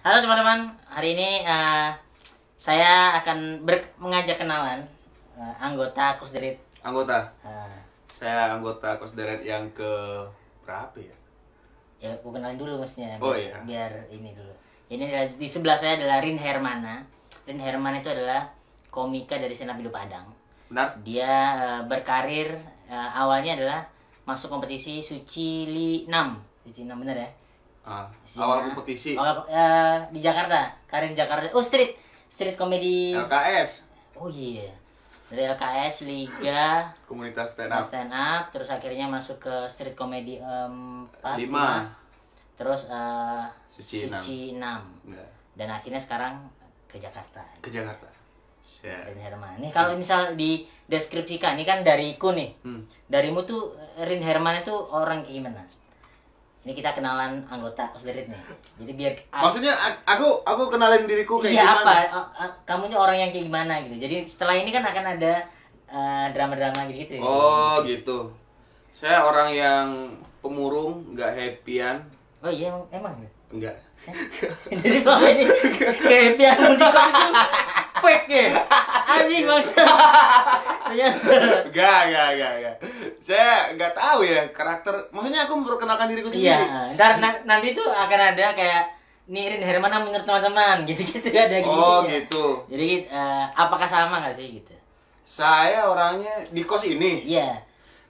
Halo teman-teman, hari ini saya akan mengajak kenalan anggota Kosderet. Anggota? Saya anggota Kosderet yang ke berapa ya? Ya, aku kenalin dulu mestinya. Oh iya. Biar ini dulu. Ini di sebelah saya adalah Rin Hermana. Rin Hermana itu adalah komika dari Stand Up Indo Padang. Benar? Dia berkarir awalnya adalah masuk kompetisi Suci 6. Suci 6 benar ya? Awal kompetisi Di Jakarta, karir di Jakarta. Oh, street komedi LKS. Oh iya, dari LKS Liga Komunitas stand up, terus akhirnya masuk ke street komedi 4, 5. terus Suci 6. Ya. Dan akhirnya sekarang ke Jakarta. Ke Jakarta. Rin Herman. Nih kalau misal dideskripsikan, ini kan dariku nih. Darimu tuh Rin Herman itu orang kayak gimana? Ini kita kenalan anggota Kosderet nih. Jadi biar Maksudnya aku kenalin diriku kayak iya, gimana? Kamu nih orang yang kayak gimana gitu. Jadi setelah ini kan akan ada drama-drama gitu. Oh gitu. Saya orang yang pemurung, nggak happyan. Oh iya emang. Enggak. Jadi selama ini kayak yang di kos itu fake ya. Anjing maksud. Enggak. Saya nggak tahu ya karakter. Maksudnya aku memperkenalkan diriku sendiri. Iya, nanti tuh akan ada kayak nih Rin Hermana menurut teman-teman gitu-gitu ada gitu. Oh gitu. Jadi apakah sama nggak sih gitu? Saya orangnya di kos ini. Iya.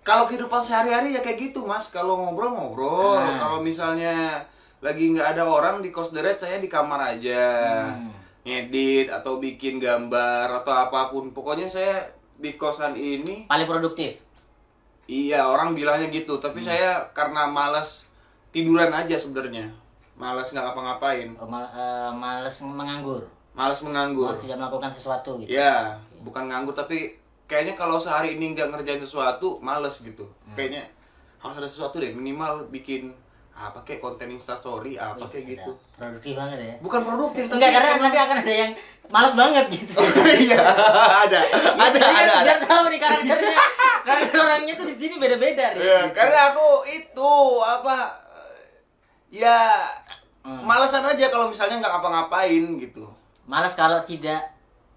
Kalau kehidupan sehari-hari ya kayak gitu mas. Kalau ngobrol. Kalau misalnya lagi nggak ada orang di Kosderet, saya di kamar aja. Ngedit atau bikin gambar atau apapun. Pokoknya saya di kosan ini Paling produktif. iya, orang bilangnya gitu. Tapi saya karena malas tiduran aja sebenarnya. Malas nggak ngapa-ngapain. Males menganggur. Malas menganggur. Males tidak melakukan sesuatu gitu. Ya, bukan nganggur tapi kayaknya kalau sehari ini nggak ngerjain sesuatu, males gitu. Kayaknya harus ada sesuatu deh, minimal bikin apa kayak konten Instastory apa kayak gitu. Produktif banget ya. Bukan produktif tapi Enggak, karena nanti akan ada yang malas banget gitu. iya, ada. Biar tahu nih karakternya. Karakter orangnya tuh di sini beda-beda nih. Ya, karena aku itu apa ya malesan aja kalau misalnya nggak ngapa-ngapain gitu. Malas kalau tidak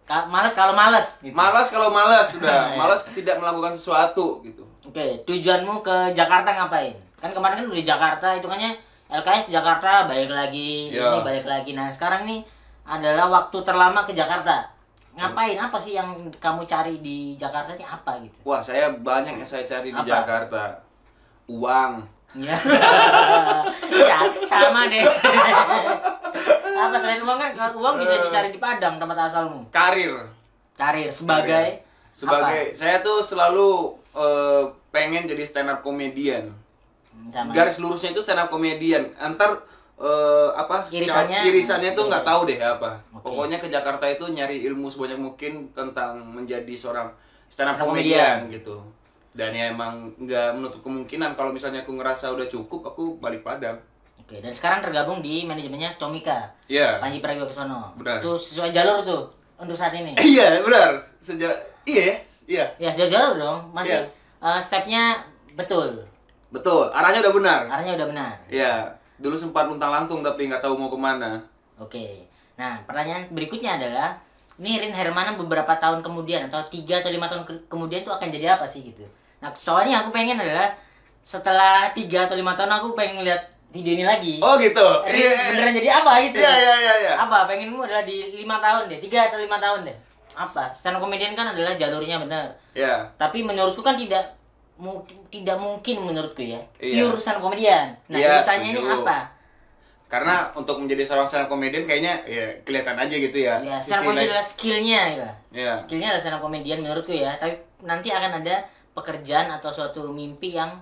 malas kalau malas gitu. Malas kalau malas sudah, malas tidak melakukan sesuatu gitu. Oke, tujuanmu ke Jakarta ngapain? Kan kemarin kan udah di Jakarta, hitungannya LKS di Jakarta, balik lagi, ini balik lagi. Nah, sekarang nih adalah waktu terlama ke Jakarta. Ngapain? Apa sih yang kamu cari di Jakarta ini apa gitu? Wah, saya banyak yang saya cari di Apa? Jakarta. Uang. Ya. Ya, sama deh. Apa selain uang kan uang bisa dicari di Padang tempat asalmu. Karir. Sebagai apa? Saya tuh selalu pengen jadi stand up comedian. Sama. Garis lurusnya itu stand up comedian. Antar Irisannya tuh nggak tahu deh apa. Oke. Pokoknya ke Jakarta itu nyari ilmu sebanyak mungkin tentang menjadi seorang stand up Stand up comedian gitu. Dan ya emang nggak menutup kemungkinan kalau misalnya aku ngerasa udah cukup, aku balik Padang. Oke, dan sekarang tergabung di manajemennya Comika. Iya. Panji Pragiwaksono. Benar. Itu sesuai jalur tuh untuk saat ini. Iya, benar. Iya. Ya, sejauh jalur dong. Masih stepnya betul. Betul, arahnya udah benar. Arahnya udah benar. Iya, dulu sempat luntang-lantung tapi nggak tahu mau kemana. Oke. Nah, pertanyaan berikutnya adalah, ini Rin Hermana beberapa tahun kemudian atau 3 atau 5 tahun kemudian tuh akan jadi apa sih gitu. Nah, soalnya aku pengen adalah setelah 3 atau 5 tahun aku pengen ngeliat video ini lagi. Oh gitu. Beneran jadi apa gitu? Iya. Apa? Pengenmu adalah di 5 tahun deh, 3 atau 5 tahun deh. Apa? Stand up comedian kan adalah jalurnya benar. Iya. Tapi menurutku kan tidak mungkin menurutku ya. Iya. Pure stand up comedian. Nah, Iya, urusannya ini setuju. apa? Karena untuk menjadi seorang stand up comedian kayaknya ya kelihatan aja gitu ya. Ya, stand up comedian adalah skillnya gitu. Iya. Skillnya adalah stand up comedian menurutku ya. Tapi nanti akan ada pekerjaan atau suatu mimpi yang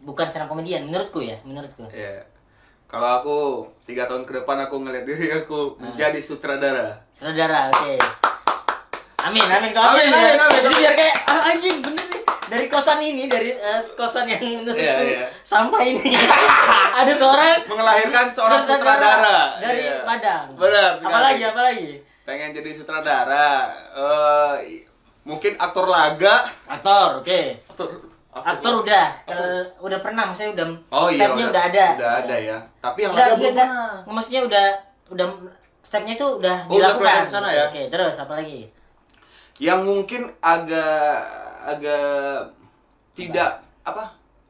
bukan stand up comedian menurutku ya, menurutku. Iya. Kalau aku 3 tahun ke depan aku ngeliat diri aku menjadi sutradara. Saudara, oke. Amin. Amin. Jadi biar kayak anjing bener nih. Dari kosan ini, dari kosan yang menurutku Iya. sampah ini. Ada seorang Mengelahirkan seorang sutradara. dari Iya. Padang. Benar sekali. Apalagi? Pengen jadi sutradara. Mungkin aktor laga. Aktor, oke. Aktor udah pernah, maksudnya udah Oh iya, stepnya udah ada. Udah ada ya. Tapi yang Enggak, laga belum enggak. pernah. Maksudnya udah udah stepnya itu udah Oh, udah dilakukan. kelihatan sana ya? Oke, terus apa lagi? Yang mungkin agak tidak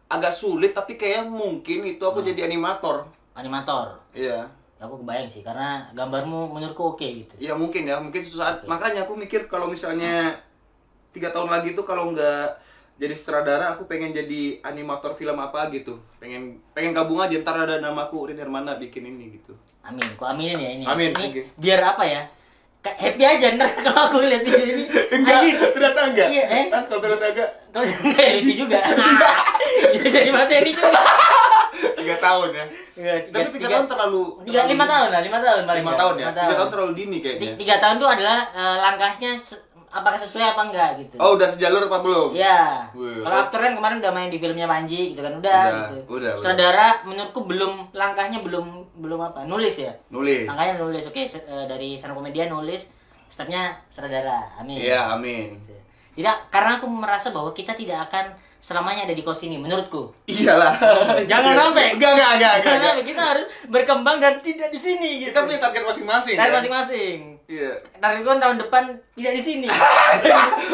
agak sulit, tapi kayak mungkin itu aku jadi animator. Animator. Iya. Aku kebayang sih karena gambarmu menurutku oke gitu. Iya mungkin suatu saat. Oke. Makanya aku mikir kalau misalnya 3 tahun lagi tuh kalau nggak jadi sutradara, aku pengen jadi animator film apa gitu. Pengen gabung aja, ntar ada namaku Rin Hermana bikin ini gitu. Amin, ku aminin ya ini. Amin, Ini oke. biar apa ya? Happy aja ntar kalau aku lihat video ini. Anjir. Ternyata enggak. Iya, Kalau ternyata enggak. Kalau enggak lucu juga. Bisa jadi materi juga. 3 tahun ya. Iya, Tapi 3 tahun terlalu 5 tahun lah, 5 tahun paling 5 nggak. tahun ya. 5 3 tahun terlalu dini kayaknya. 3 tahun itu adalah langkahnya apakah sesuai apa enggak gitu. Oh, udah sejalur apa belum? Iya. Wih, Kalau aktor kan kemarin udah main di filmnya Panji gitu kan, udah gitu. Udah. Saudara menurutku langkahnya belum apa? Nulis ya. Nulis. Langkahnya nulis. Oke, dari stand up komedian nulis, stepnya saudara. Amin. Iya, amin. Tidak, karena aku merasa bahwa kita tidak akan selamanya ada di kos ini menurutku. Iyalah. Jangan sampai. Enggak. Jangan sampai kita harus berkembang dan tidak di sini gitu. Kita punya target masing-masing. Target kan? masing-masing. Iya. Targetku kan tahun depan tidak di sini.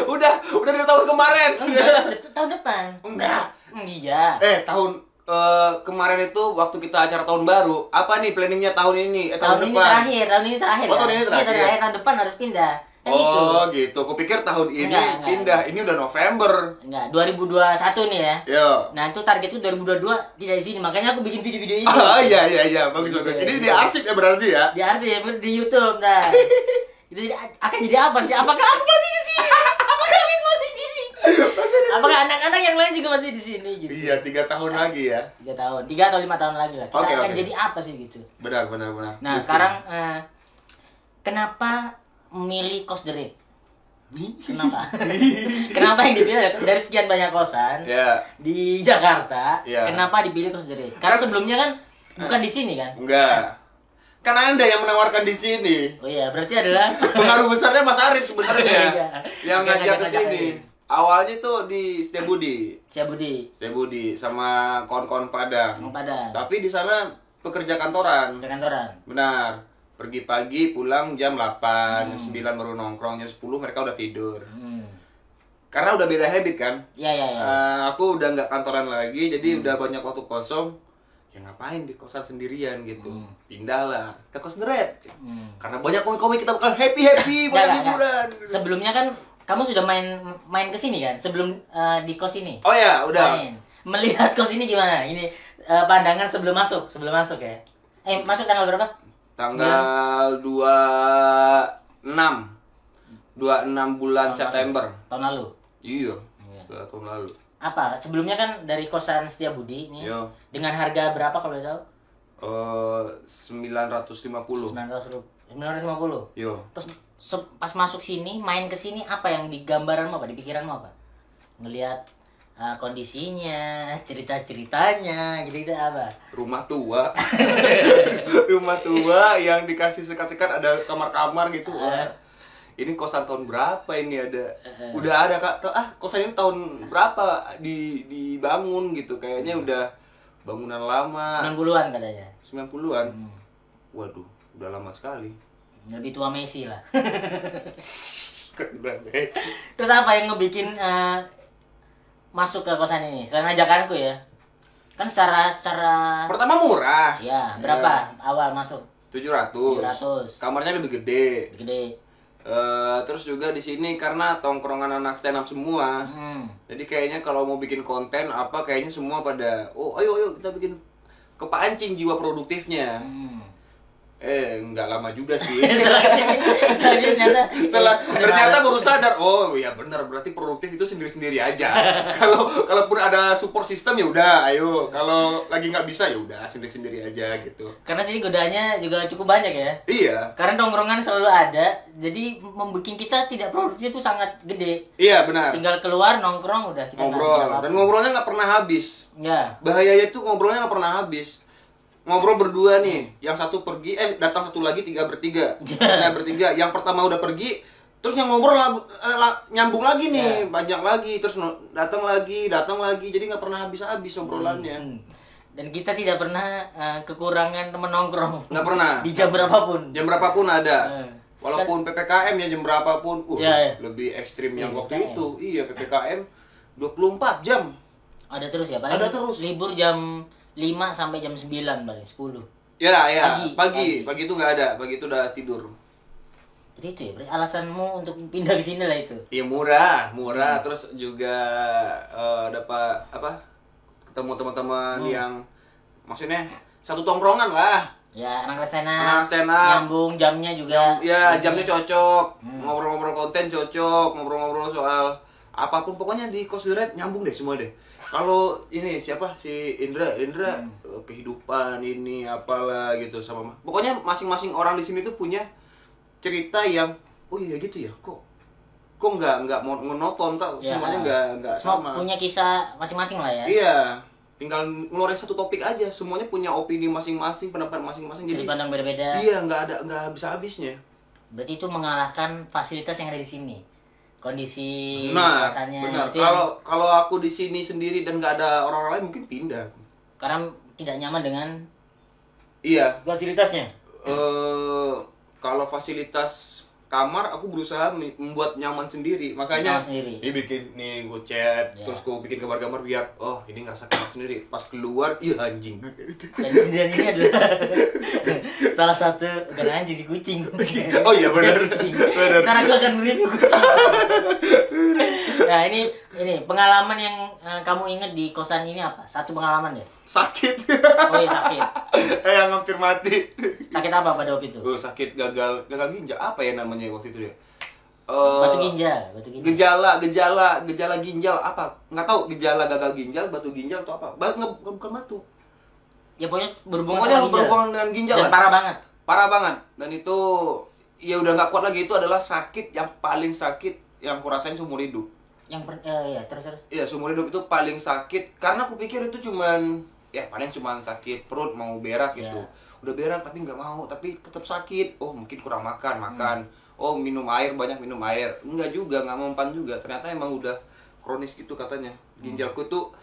udah dari tahun kemarin. Enggak, tahun depan. Enggak. Iya. Tahun kemarin itu waktu kita acara tahun baru, apa nih planningnya tahun ini? Tahun ini depan? tahun ini terakhir. Oh, ya? tahun ini terakhir. Iya, tahun depan harus pindah. Kan Oh gitu. Kupikir tahun ini Enggak. pindah. Ini udah November. Enggak, 2021 nih ya. Yo. Nah, itu targetku 2022 tidak di sini. Makanya aku bikin video-video ini. Oh iya. Bagus. Gitu. Ini di arsip ya berarti ya. Di arsip di YouTube nah. Itu akan jadi apa sih? Apakah aku masih di sini? Apakah Amin masih di sini? Apakah anak-anak yang lain juga masih di sini gitu? Iya, 3 tahun lagi ya. 3 tahun, 3 atau 5 tahun lagi lah. Kita akan jadi apa sih gitu? Benar. Nah, sekarang kenapa memilih Kos The Red? Kenapa? Kenapa yang dipilih dari sekian banyak kosan di Jakarta? Kenapa dipilih Kos The Red? Karena sebelumnya kan bukan di sini kan? Enggak. Kan Anda yang menawarkan di sini. Oh iya, berarti adalah pengaruh besarnya Mas Arif sebenarnya Iya. yang ngajak ke Ngajak-ngajak sini. ini. Awalnya tuh di Setiabudi sama kawan-kawan Padang. Tapi di sana pekerja kantoran. Benar. Pergi pagi, pulang jam 8, jam 9 baru nongkrong, jam 10 mereka udah tidur. Karena udah beda habit kan. Iya. Aku udah nggak kantoran lagi, jadi udah banyak waktu kosong. Ya ngapain di kosan sendirian gitu. Pindahlah ke Kos The Red. Karena banyak komik-komik kita bakal happy buat liburan. Sebelumnya kan kamu sudah main ke sini kan? Sebelum di kos ini. Oh ya, udah. Melihat kos ini gimana? Ini pandangan sebelum masuk ya. Masuk tanggal berapa? Tanggal 26 bulan September. Tahun lalu. Iya. 2 tahun lalu. Apa? Sebelumnya kan dari kosan Setiabudi nih. Yo. Dengan harga berapa kalau tahu? 950. 950. Yo. Terus pas masuk sini, main ke sini apa yang di gambaranmu apa? Di pikiranmu apa? Ngelihat kondisinya, cerita-ceritanya, gitu apa? Rumah tua. Rumah tua yang dikasih sekat-sekat ada kamar-kamar gitu. Ini kosan tahun berapa ini ada? Udah ada Kak. Kosan ini tahun berapa dibangun gitu. Kayaknya udah bangunan lama. 90-an katanya. 90-an. Waduh, udah lama sekali. Lebih tua Messi lah. Messi. Terus apa yang ngebikin masuk ke kosan ini? Selain ajakanku ya. Kan secara Pertama murah. ya, berapa awal masuk? 700. Kamarnya lebih gede. Gede. Terus juga di sini karena tongkrongan anak stand up semua. Jadi kayaknya kalau mau bikin konten apa kayaknya semua pada ayo kita bikin kepancing jiwa produktifnya. Enggak lama juga sih. ternyata baru sadar, oh iya benar berarti produktif itu sendiri-sendiri aja. Kalaupun ada support system ya udah, ayo. Kalau lagi nggak bisa ya udah sendiri-sendiri aja gitu. Karena sini godaannya juga cukup banyak ya. Iya. Karena tongkrongan selalu ada, jadi membuat kita tidak produktif itu sangat gede. Iya benar. Tinggal keluar nongkrong udah kita ngobrol dan ngobrolnya nggak pernah habis. Ya. Bahayanya tuh ngobrolnya nggak pernah habis. Ngobrol berdua nih, yang satu pergi, datang satu lagi, 3 bertiga. Nah bertiga, yang pertama udah pergi, terus yang ngobrol nyambung lagi nih, panjang lagi, terus datang lagi, jadi nggak pernah habis-habis obrolannya. Dan kita tidak pernah kekurangan teman nongkrong. Nggak pernah. Di jam berapapun. Jam berapun ada. Walaupun PPKM ya jam berapapun. Lebih ekstrim yang waktu itu. Iya, PPKM 24 jam. Ada terus ya? Paling ada terus. Libur jam 5 sampai jam 9 paling 10. Ya. Pagi itu nggak ada. Pagi itu udah tidur. Jadi itu ya, berarti alasanmu untuk pindah ke sini lah itu. Iya, murah. Terus juga dapat ketemu teman-teman yang maksudnya satu tongkrongan lah. Ya, anak stand up. Nyambung jamnya juga. Ya, jamnya cocok. Ngobrol-ngobrol konten cocok, ngobrol-ngobrol soal apapun pokoknya di Kos The Red nyambung deh semua deh. Kalau ini siapa si Indra kehidupan ini apalah gitu sama pokoknya masing-masing orang di sini tuh punya cerita yang oh iya gitu ya kok nggak monoton tau ya, semuanya nggak sama punya kisah masing-masing lah ya. Iya, tinggal ngeluarin satu topik aja, semuanya punya opini masing-masing, pendapat masing-masing, jadi pandang berbeda. Iya, nggak bisa habisnya. Berarti itu mengalahkan fasilitas yang ada di sini, kondisi rasanya. Benar. Kalau aku di sini sendiri dan nggak ada orang lain mungkin pindah. Karena tidak nyaman dengan fasilitasnya. Kalau fasilitas kamar aku berusaha membuat nyaman sendiri, makanya ini bikin nih gue chat terus gue bikin gambar-gambar biar ini ngerasa kamar sendiri, pas keluar anjing. Dan ini adalah salah satu bukan anjing si kucing. Oh iya benar. Karena aku akan mereview kucing. Nah ini pengalaman yang kamu ingat di kosan ini apa? Satu pengalaman ya? Sakit. Oh iya sakit. Yang hampir mati. Sakit apa pada waktu itu? Sakit gagal ginjal apa ya namanya waktu itu ya? Batu ginjal. Gejala ginjal apa? Nggak tahu gejala gagal ginjal, batu ginjal atau apa? Bukan batu. Ya pokoknya berhubungan dengan ginjal. Dan parah banget. Parah banget. Dan itu ya udah nggak kuat lagi, itu adalah sakit yang paling sakit yang kurasain seumur hidup. Terus. Iya, seumur hidup itu paling sakit karena aku pikir itu cuman paling cuman sakit perut mau berak gitu. Udah berak tapi nggak mau, tapi tetap sakit. Oh, mungkin kurang makan. Oh, banyak minum air. Enggak juga, nggak mempan juga. Ternyata emang udah kronis gitu katanya. Ginjalku tuh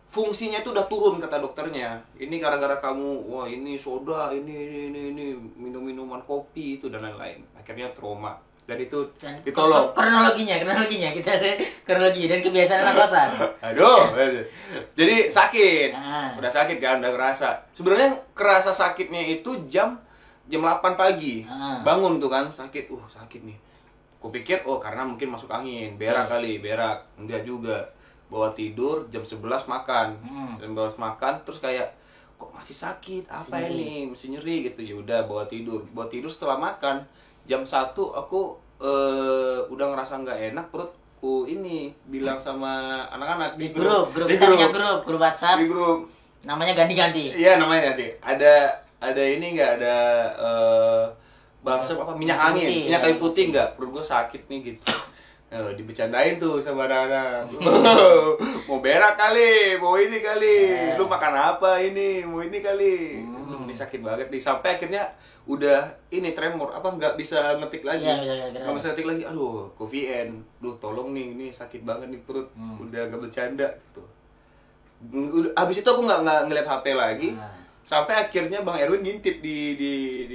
fungsinya tuh udah turun kata dokternya. Ini gara-gara kamu, ini soda, ini minum-minuman kopi itu dan lain-lain. Akhirnya trauma. Dan itu ditolong. Kronologinya kita ada kronologi dan kebiasaan anak kosan. Aduh. Jadi sakit. Udah sakit kan, udah kerasa. Sebenarnya kerasa sakitnya itu jam 8 pagi. Bangun tuh kan sakit. Sakit nih. Kupikir karena mungkin masuk angin, berak. Enggak juga. Bawa tidur jam 11 makan. Jam 11 makan terus kayak kok masih sakit, apa ini? Mesti nyeri gitu. Ya udah bawa tidur. Setelah makan jam 1 aku udah ngerasa nggak enak perutku ini bilang sama anak-anak di grup WhatsApp. Di grup. Namanya ganti-ganti. Iya, namanya ganti. Ada ini nggak ada bahasa apa minyak angin, minyak kayu putih nggak? Perut gue sakit nih gitu. Dibecandain tuh sama anak-anak. Mau berak kali, mau ini kali. Lu makan apa ini? Mau ini kali. Ini sakit banget nih. Sampai akhirnya udah ini tremor, nggak bisa ngetik lagi. Nggak bisa ngetik lagi. Aduh, VN. Tolong nih, ini sakit banget nih perut. Udah nggak bercanda gitu. Habis itu aku nggak ngeliat HP lagi. Sampai akhirnya Bang Erwin ngintip di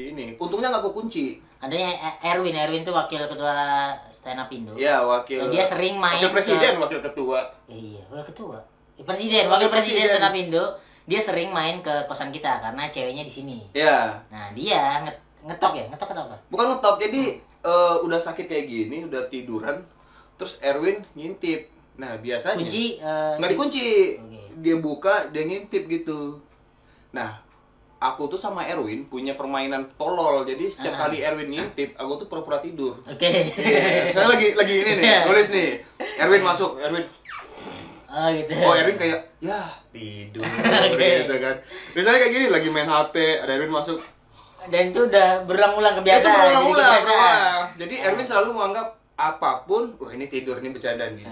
ini. Untungnya nggak aku kunci. Adanya Erwin tuh wakil ketua stand up Indo. Iya, wakil. Dan dia sering main wakil presiden, wakil ketua. Iya, wakil ketua. Wakil presiden stand up Indo. Dia sering main ke kosan kita karena ceweknya di sini. Iya. Nah, dia ngetok atau apa? Bukan ngetok, jadi udah sakit kayak gini, udah tiduran, terus Erwin ngintip. Nah, biasanya kunci nggak dikunci. Okay. Dia buka, dia ngintip gitu. Nah, aku tuh sama Erwin punya permainan tolol. Jadi setiap kali Erwin ngintip, aku tuh pura-pura tidur. Oke. Saya lagi ini nih, nulis nih. Erwin masuk, Erwin. Gitu. Erwin kayak tidur gitu kan. Misalnya kayak gini lagi main HP, ada Erwin masuk. Dan itu udah berulang-ulang kebiasaan. Itu berulang-ulang. Jadi Erwin selalu menganggap apapun, ini tidur, ini bercanda nih.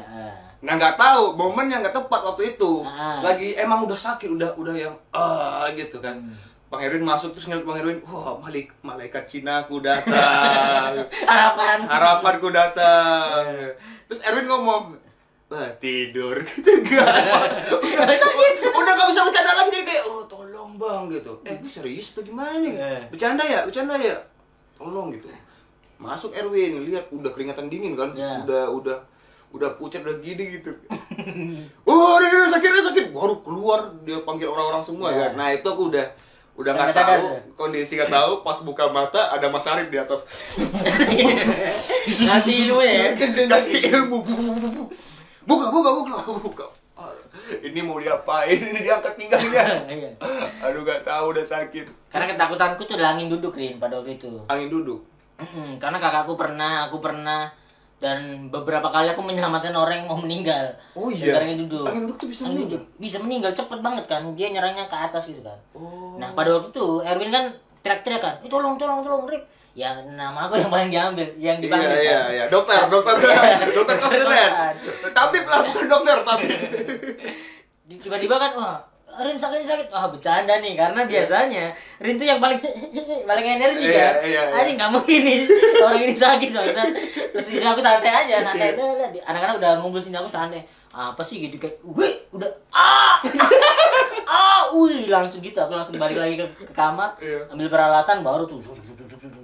Nah, nggak tahu momen yang nggak tepat waktu itu. Lagi emang udah sakit, udah yang gitu kan. Bang Erwin masuk terus ngeliat Bang Erwin, malaikat Cina ku datang. Harapanku datang. Terus Erwin ngomong, tidur. Udah gak bisa bercanda lagi, jadi kayak bang gitu. Lu serius atau gimana nih? Bercanda ya? Tolong gitu. Masuk Erwin, lihat udah keringatan dingin kan, udah pucat, udah gini gitu. Oh, sakit. Baru keluar dia panggil orang-orang semua kan. Nah itu aku udah nggak tahu kondisi, nggak tahu pas buka mata ada Mas Arif di atas. Ngasih ilmu ya. Kasih ilmu. Buka. Ini mau diapain? Ini diangkat pinggangnya. Aduh nggak tahu, udah sakit. Karena ketakutanku tuh adalah angin duduk Rin pada waktu itu. Angin duduk. Karena kakakku pernah, aku pernah, dan beberapa kali aku menyelamatkan orang yang mau meninggal. Oh iya. Angin duduk. Angin duduk tuh bisa meninggal. Bisa meninggal cepet banget kan. Dia nyerangnya ke atas gitu kan. Oh. Nah pada waktu itu Erwin kan teriak-teriak kan, tolong Rick. Ya nama aku yang paling diambil, yang dipanggil. Iya. Dokter kosderet. Tabib lah, bukan dokter, tabib. Tiba-tiba kan, wah Rin sakit. Wah bercanda nih, karena biasanya Rin tuh yang paling energi kan. Rin nggak mungkin nih orang ini sakit banget. Terus ini aku santai aja, anak-anak udah ngumpul sini, aku santai. Apa sih gitu kayak, udah langsung gitu. Aku langsung balik lagi ke kamar, ambil peralatan, baru tuh.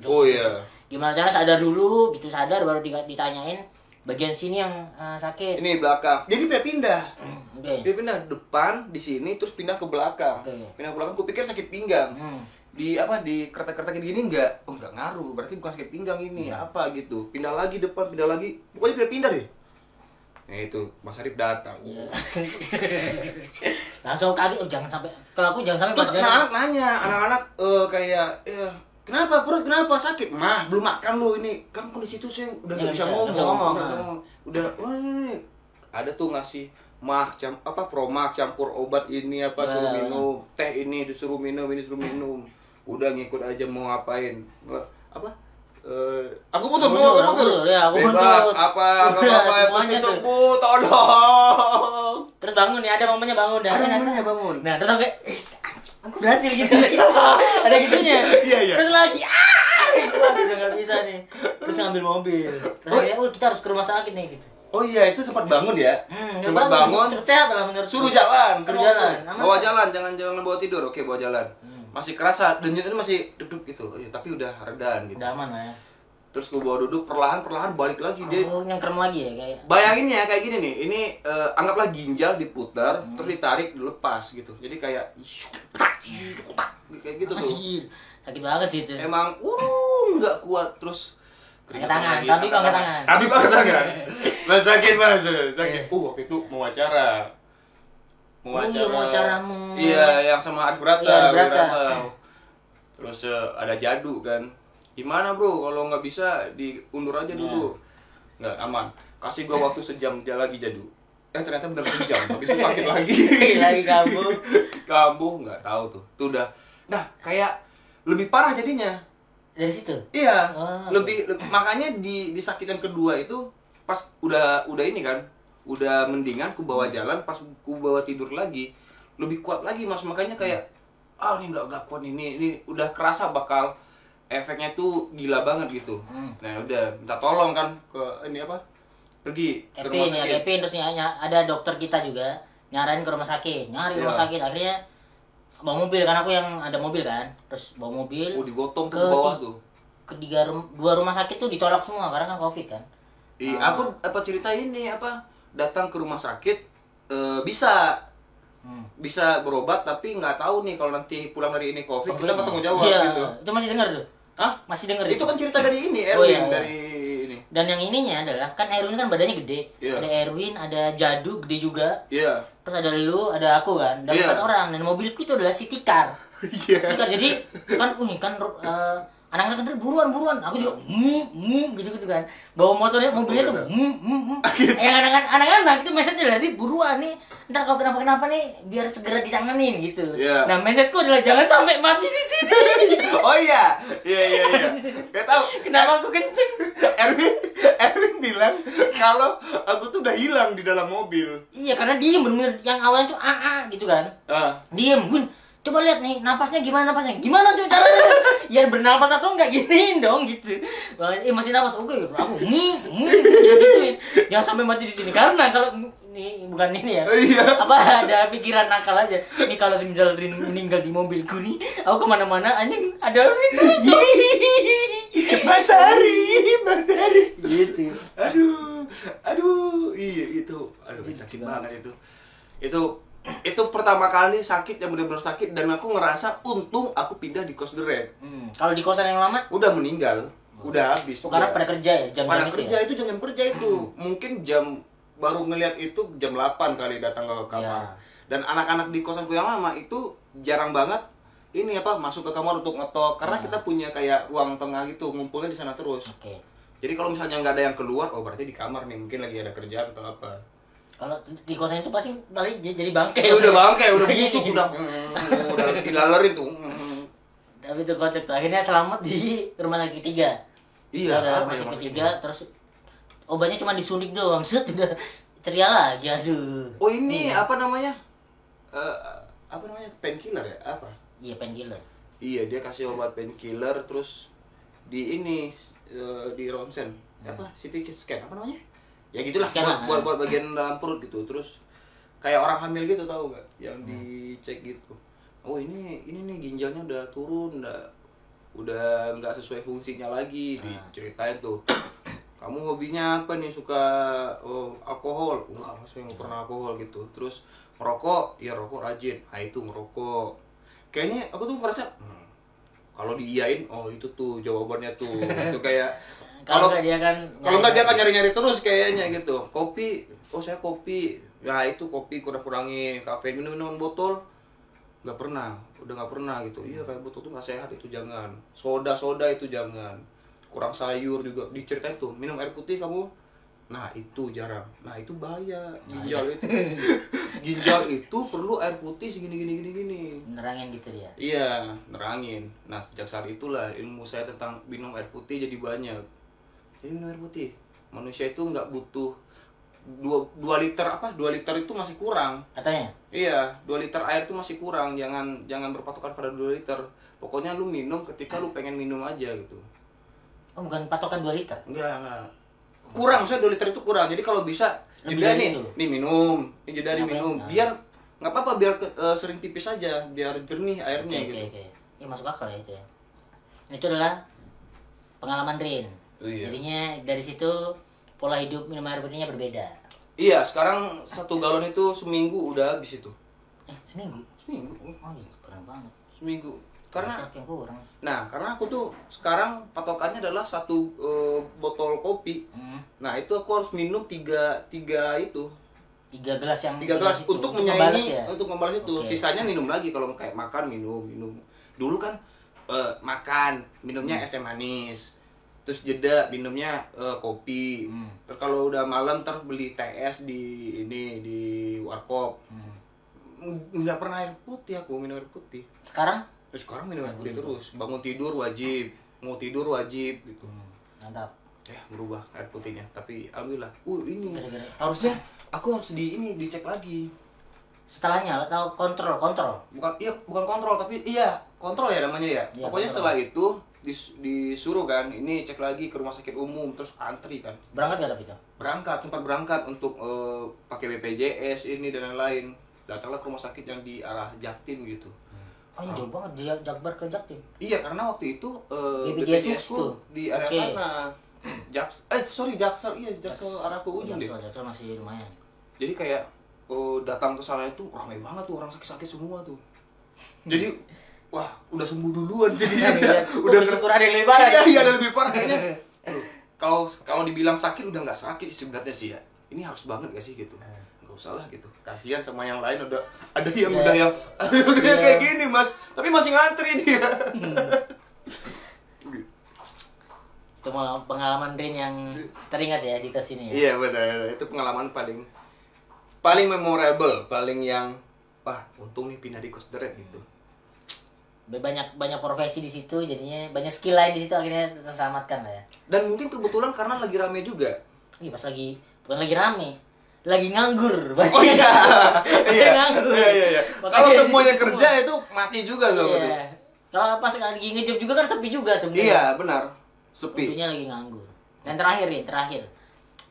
Oh iya. Gimana cara sadar dulu, gitu sadar baru ditanyain bagian sini yang sakit. Ini belakang. Jadi pindah. Okay. Dia pindah depan di sini terus pindah ke belakang. Okay. Pindah ke belakang, aku pikir sakit pinggang. Di kereta-kereta gini enggak. Oh, enggak ngaruh. Berarti bukan sakit pinggang ini, apa gitu. Pindah lagi depan, pindah lagi. Pokoknya pindah deh. Nah itu, Mas Arif datang. Langsung kaget, jangan sampai. Kalau aku jangan sampai. Terus anak-anak nanya, kayak kenapa perut, kenapa sakit? Mah, belum makan lu ini. Kan kondisi itu saya udah nggak bisa ngomong. Udah, ini ada tuh ngasih Promak campur obat ini suruh minum, teh ini disuruh minum, ini suruh minum. Udah ngikut aja mau ngapain. Aku putus. Ya, aku bebas putus. apa penting sembuh, tolong. Terus bangun nih, ada momennya bangun. Nah, terus sampai aku berhasil gitu. Ada gitunya. Iya. Terus lagi udah nggak bisa nih. Terus ngambil mobil. Terus akhirnya kita harus ke rumah sakit nih gitu. Oh iya, itu sempat bangun ya? Sempat bangun. Sempat sehat lah menurut. Suruh jalan. Bawa jalan, jangan bawa tidur. Oke, bawa jalan. Masih kerasa, denyutnya masih duduk gitu. Tapi udah redan gitu. Udah aman lah ya. Terus gue bawa duduk, perlahan balik lagi dia. Nyengkrem lagi ya kayak. Bayangin ya kayak gini nih. Ini anggaplah ginjal diputar, terus ditarik, dilepas gitu. Jadi kayak kayak gitu tuh. Sakit banget sih itu. Emang nggak kuat terus. Angkat tangan, tapi angkat tangan. Mas sakit. Waktu itu mau acara. Acaramu. Iya, yang sama Arif Brata. Iya, Brata. Terus ada Jadu kan. Gimana bro, kalau nggak bisa diundur aja dulu. Nggak aman. Kasih gua waktu sejam dia lagi Jadu. Ternyata bener sejam, habis itu sakit lagi. Lagi kambuh, nggak tahu tuh. Tuh udah. Nah, kayak lebih parah jadinya. Dari situ? Iya. Lebih makanya di sakit yang kedua itu pas udah ini kan. Udah mendingan ku bawa jalan, pas ku bawa tidur lagi lebih kuat lagi Mas, makanya kayak ini nggak kuat ini udah kerasa bakal efeknya tuh gila banget gitu. Nah udah minta tolong kan ke ini pergi ke rumah sakit. Kevin terus ada dokter kita juga nyaranin ke rumah sakit, rumah sakit, akhirnya bawa mobil kan, aku yang ada mobil kan, terus bawa mobil. Digotong ke bawah tuh. Dua rumah sakit tuh ditolak semua karena kan COVID kan. Iya, aku cerita ini datang ke rumah sakit bisa berobat tapi nggak tahu nih kalau nanti pulang dari ini COVID kita nggak tanggung jawab gitu. Itu masih dengar tuh? Hah? Masih dengar itu kan cerita dari ini Erwin dari ini. Dan yang ininya adalah kan Erwin kan badannya gede. Ada Erwin, ada Jadu gede juga. Iya. Terus ada lu, ada aku kan. Dan 4 orang. Dan mobilku itu adalah city car. City car. Jadi kan anak-anak kan buruan. Aku juga gitu kan. Bawa mobilnya tuh yang anak-anak itu mindsetnya dari buruan nih. Ntar kalau kenapa nih biar segera ditanganin gitu. Nah, mindsetku adalah jangan sampai mati di sini. Oh iya. Gak tahu kenapa aku kenceng. Erwin bilang kalau aku tuh udah hilang di dalam mobil. Iya, karena diem bener-bener yang awalnya tuh gitu kan. Diem, Coba lihat nih napasnya gimana coba caranya ya bernapas atau enggak gini dong gitu. Masih napas oke aku gitu. Jangan sampai mati di sini karena kalau ini bukan ini ya. Apa ada pikiran nakal aja. Ini kalau semisal Rin meninggal di mobilku nih, aku kemana-mana anjing ada Rin terus. Mas Ari Gitu. Aduh, iya itu. Aduh, sakit banget itu. Itu pertama kali sakit yang benar-benar sakit dan aku ngerasa untung aku pindah di kos The Red. Kalau di kosan yang lama udah meninggal, udah habis. Karena pada kerja ya, jam-jam kerja itu jam-jam kerja itu. Mungkin jam baru ngelihat itu jam 8 kali datang ke kamar. Dan anak-anak di kosanku yang lama itu jarang banget ini masuk ke kamar untuk ngetok karena kita punya kayak ruang tengah gitu, ngumpulnya di sana terus. Jadi kalau misalnya nggak ada yang keluar, oh berarti di kamar nih, mungkin lagi ada kerjaan atau apa. Kalau di kosan itu pasti balik jadi bangke. Udah bangke, udah busuk, udah dilalerin tuh. Tapi itu kocak tuh. Akhirnya selamat di rumah sakit 3. Iya, rumah sakit 3 terus obatnya cuma disuntik doang. Set udah ceria lagi. Aduh. Oh, ini apa namanya? Painkiller ya? Apa? Iya, painkiller. Iya, dia kasih obat painkiller terus di di ronsen. CT scan apa namanya? Ya gitulah, buat bagian dalam perut gitu. Terus kayak orang hamil gitu, tahu nggak, yang dicek gitu. Oh ini nih ginjalnya udah turun, udah nggak sesuai fungsinya lagi. Diceritain tuh, kamu hobinya apa nih, suka alkohol? Wah, saya nggak pernah alkohol gitu. Terus merokok, ya rokok rajin. Nah itu ngerokok. Kayaknya aku tuh ngerasa kalau diiyain, oh itu tuh jawabannya tuh. Itu kayak kalau nggak dia kan nyari-nyari terus kayaknya gitu. Kopi, oh saya kopi. Ya itu kopi kurang-kurangi, kafein, minum botol udah nggak pernah gitu. Iya, kayak botol tuh nggak sehat, itu jangan. Soda itu jangan. Kurang sayur juga diceritain tuh, minum air putih kamu. Nah itu jarang. Nah itu bahaya ginjal itu. Ginjal itu perlu air putih segini. Nerangin gitu dia. Iya, nerangin. Nah sejak saat itulah ilmu saya tentang minum air putih jadi banyak. Jadi minum air putih. Manusia itu nggak butuh 2 liter 2 liter itu masih kurang. Katanya? Iya, 2 liter air itu masih kurang. Jangan berpatokan pada 2 liter. Pokoknya lu minum ketika lu pengen minum aja gitu. Oh, bukan patokan 2 liter? Enggak. Kurang, maksudnya 2 liter itu kurang. Jadi kalau bisa jeda nih minum. Ini jeda nih minum. Biar nggak apa-apa, biar sering pipis aja, biar jernih airnya gitu. Oke. Ya masuk akal ya itu ya. Itu adalah pengalaman Rin. Iya. Jadinya dari situ pola hidup minum air putihnya berbeda. Iya, sekarang 1 galon itu seminggu udah habis itu. Seminggu? Oh iya, keren banget. Seminggu. Karena kurang. Nah, karena aku tuh sekarang patokannya adalah 1 botol kopi. Nah, itu aku harus minum 3 itu. 3 gelas yang 3 gelas untuk menyaingi, untuk membalas itu. Okay. Sisanya minum lagi kalau kayak makan minum. Dulu kan makan, minumnya es teh manis. Terus jeda minumnya kopi. Terus kalau udah malam ntar beli TS di warkop. Nggak pernah air putih, aku minum air putih. Sekarang minum air putih terus. Bangun tidur wajib, mau tidur wajib gitu. Mantap. Berubah air putihnya. Tapi alhamdulillah. Ini harusnya aku harus dicek lagi. Setelahnya atau kontrol? Bukan kontrol, tapi kontrol ya namanya ya. Pokoknya setelah itu disuruh kan, ini cek lagi ke rumah sakit umum, terus antri kan. Berangkat gak tapi itu? Sempat berangkat untuk pakai BPJS ini dan lain-lain. Datanglah ke rumah sakit yang di arah Jaktim gitu. Oh, jauh banget dia Jakbar ke Jaktim. Iya, karena waktu itu BPJS ku di area sana. Jaksel arah ke ujung deh. Jaksel masih lumayan. Jadi kayak datang ke sana itu ramai banget tuh, orang sakit-sakit semua tuh. Jadi wah, udah sembuh duluan jadinya. Udah bersyukur ada yang lebih parah. Iya, ada lebih parah kayaknya. Kalau dibilang sakit udah nggak sakit sebenarnya sih ya. Ini harus banget gak sih gitu. Nggak usah lah gitu. Kasihan sama yang lain, ada yang udah kayak gini, Mas. Tapi masih ngantri dia. Itu pengalaman Rin yang teringat ya di kesini ya. Iya, benar. Itu pengalaman paling memorable, paling yang wah, untung nih pindah di kos The Red gitu. Banyak profesi di situ, jadinya banyak skill lain di situ, akhirnya terselamatkan lah ya. Dan mungkin kebetulan karena lagi rame juga. Iya, bukan lagi rame, lagi nganggur. Oh iya. Iya. Nganggur. Iya. Kalau semuanya kerja itu mati juga loh. Iya. Kalau pas lagi ngejob juga kan sepi juga sebenarnya. Iya, benar. Sepi. Tentunya lagi nganggur. Dan terakhir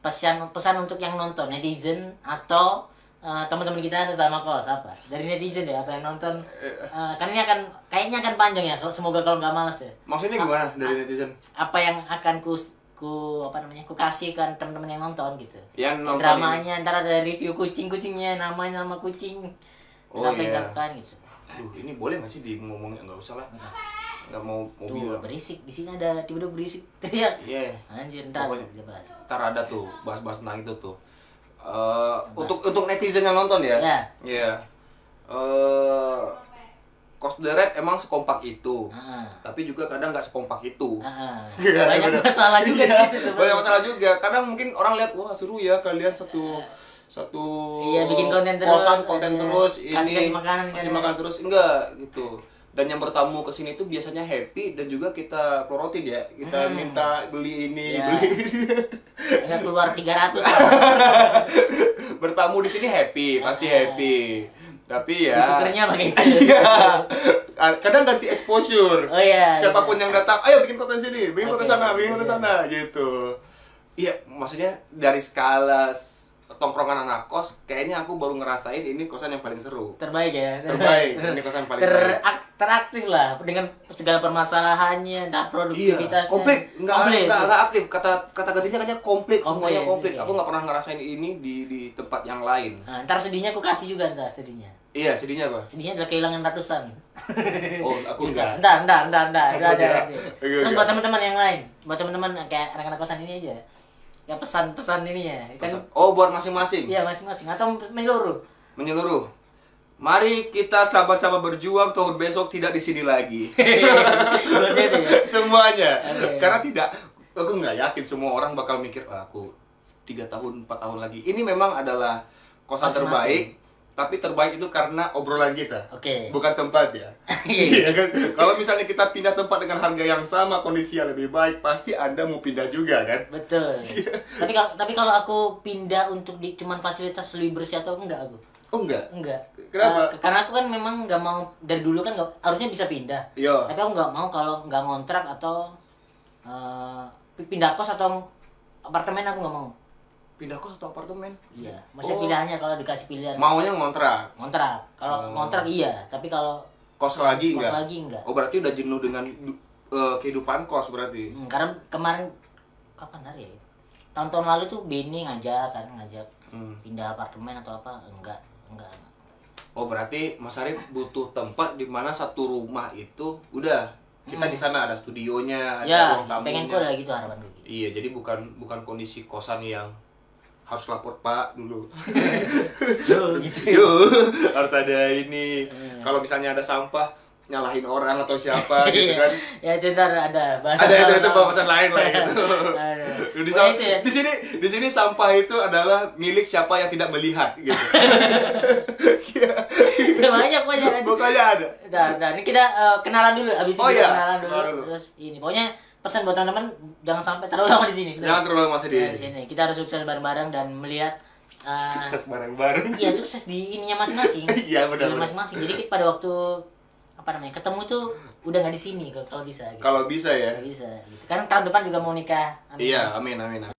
pesan untuk yang nonton, netizen atau teman-teman kita sesama kos apa? Dari netizen ya, apa yang nonton? Kan ini kayaknya akan panjang ya. Semoga kalau nggak males ya. Maksudnya gimana dari netizen? Apa yang akan ku kasih kan teman-teman yang nonton gitu. Yang nonton dramanya, ntar ada review kucingnya, nama kucing. Sampai kan gitu. Ini boleh nggak sih ngomongnya? Nggak usah lah. Nggak mau bilang. Berisik di sini ada tiba-tiba berisik teriak. Iya. Anjir, ntar bahas. Ntar ada tuh bahas tentang itu tuh. Untuk netizen yang nonton ya. Iya. Cost the Red emang sekompak itu. Tapi juga kadang nggak sekompak itu. Banyak masalah juga di situ sebenarnya. Banyak masalah juga. Kadang mungkin orang lihat wah seru ya kalian satu bikin konten terus, ini kasih makan terus enggak gitu. Dan yang bertamu ke sini tuh biasanya happy dan juga kita plorotin ya. Kita minta beli ini, beli ini. Enggak keluar 300. Bertamu di sini happy, pasti happy. Tapi ya tukernya pakai itu. Iya. Kadang ganti exposure. Oh iya. Siapapun yang datang, ayo bikin konten sini, bikin konten sana gitu. Iya, maksudnya dari skala tongkrongan anak kos, kayaknya aku baru ngerasain ini kosan yang paling seru. Terbaik ya. Ini kosan paling baik. Teraktif lah dengan segala permasalahannya, dan produktivitasnya. Iya, komplit. Enggak aktif. Kata gantinya kayaknya komplit. Semuanya komplit. Aku nggak pernah ngerasain ini di tempat yang lain. Nah, ntar sedihnya aku kasih juga ntar sedihnya. Iya, sedihnya apa? Sedihnya adalah kehilangan ratusan. Oh, aku enggak. Enggak. Ada. Terus buat teman-teman yang lain, buat teman-teman kayak anak-anak kosan ini aja. Ya pesan ini ya kan. Buat masing-masing. Iya, masing-masing atau menyeluruh. Mari kita sama-sama berjuang tahun besok tidak di sini lagi. Semuanya. Karena aku nggak yakin semua orang bakal mikir aku 3 tahun 4 tahun lagi. Ini memang adalah kosan terbaik. Tapi terbaik itu karena obrolan kita, bukan tempatnya. Iya kan? Kalau misalnya kita pindah tempat dengan harga yang sama, kondisi yang lebih baik, pasti Anda mau pindah juga kan? Betul. Tapi kalau aku pindah untuk cuman fasilitas lebih bersih atau enggak aku? Oh enggak. Kenapa? Karena aku kan memang nggak mau dari dulu kan harusnya bisa pindah. Iya. Tapi aku nggak mau kalau nggak ngontrak atau pindah kos atau apartemen aku nggak mau. Pindah kos atau apartemen? Iya, maksudnya pilihannya kalau dikasih pilihan. Maunya ngontrak. Kalau ngontrak iya, tapi kalau kos lagi enggak. Oh, berarti udah jenuh dengan kehidupan kos berarti. Karena kemarin kapan hari ya? Tahun-tahun lalu tuh Beni ngajak pindah apartemen atau apa? Enggak. Oh, berarti Mas Arif butuh tempat di mana satu rumah itu udah kita di sana ada studionya, ada ruang tamunya. Pengen kok lah gitu harapan gue. Iya, jadi bukan kondisi kosan yang harus lapor Pak dulu. Harus ada ini. Kalau misalnya ada sampah, nyalahin orang atau siapa gitu kan. Ya, ntar ada bahasa. Ada itu bahasan lain lah gitu. Di sini sampah itu adalah milik siapa yang tidak melihat gitu. Banyak. Pokoknya ada. Nah, ini kita kenalan dulu abis ini kenalan dulu. Terus ini pokoknya pesan buat teman-teman jangan sampai terlalu lama di sini. Jangan terlalu lama di sini. Kita harus sukses bareng-bareng dan melihat sukses bareng-bareng. Iya, sukses di ininya masing-masing. Iya, benar. Masing-masing. Jadi pada waktu ketemu tuh udah nggak di sini kalau bisa. Gitu. Kalau bisa ya. Bisa. Gitu. Kan tahun depan juga mau nikah. Amin. Iya, amin.